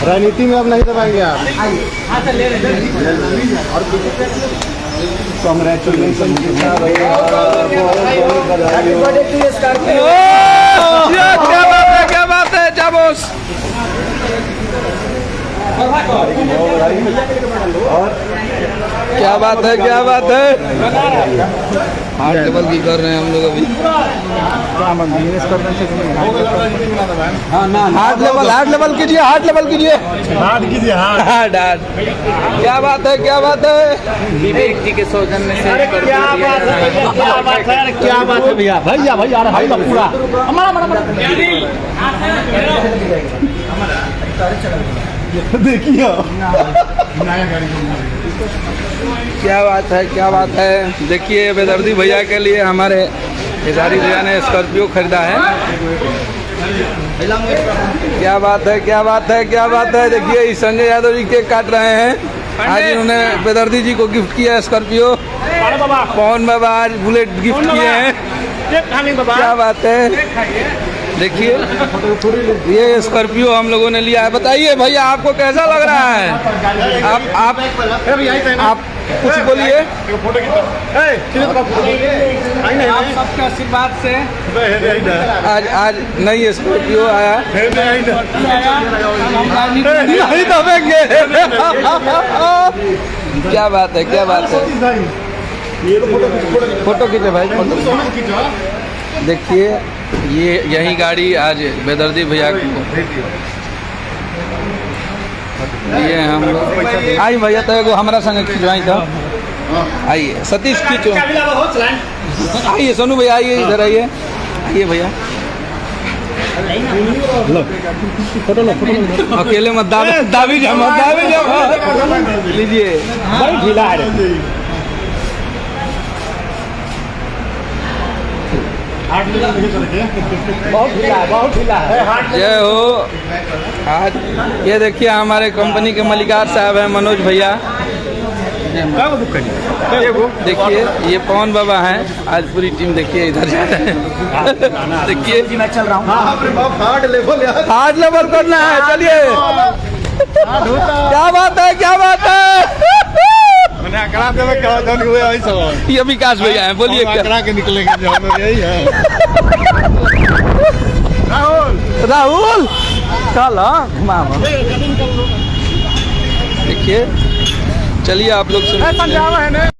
राजनीति में अब नहीं दबाएंगे आप। कॉन्ग्रेचुलेशन क्या बात है जाबोस। क्या बात है, क्या बात है। हार्ट लेवल की कर रहे हैं हम लोग अभी। हार्ट लेवल कीजिए, हार्ट लेवल कीजिए, हार्ट। क्या बात है, क्या बात है। विवेक जी के सौजन्य से क्या बात है भैया, भैया भैया भाई पूरा देखिए। क्या बात है, क्या बात है। देखिए बेदर्दी भैया के लिए हमारे खेसारी भैया ने स्कॉर्पियो खरीदा है। क्या बात है, क्या बात है, क्या बात है। देखिए इस संजय यादव जी केक काट रहे हैं। आज इन्होंने बेदर्दी जी को गिफ्ट किया है स्कॉर्पियो। पवन बाबा आज बुलेट गिफ्ट किए हैं। क्या बात है। देखिए ये स्कॉर्पियो हम लोगों ने लिया है। बताइए भैया आपको कैसा लग रहा है। आप कुछ बोलिए। आप सबके आशीर्वाद से आज नई स्कॉर्पियो आया। नहीं दबेंगे। क्या बात है, क्या बात है। फोटो खींचे भाई, फोटो। देखिए ये यही गाड़ी आज बेदर्दी भैया को ये हम लोग। आई भैया तो एगो हमारा संग खिंचवाई था। आइए सतीश खींचो। आइए सोनू भैया, आइए इधर आइए, आइए भैया। अकेले मत दाबी लीजिए। ढीला है। बहुत ढीला है। जय हो। आज ये देखिए हमारे कंपनी के मालिकार साहब हैं मनोज भैया। देखिए ये पवन बाबा हैं। आज पूरी टीम देखिए इधर जाता है। देखिए मैं चल रहा हूँ। हार्ट लेवल करना है। चलिए क्या बात है, क्या बात है। ये विकास भैया हैं। बोलिए क्या के निकलेंगे यही है। राहुल चल घुमा। देखिए चलिए आप लोग से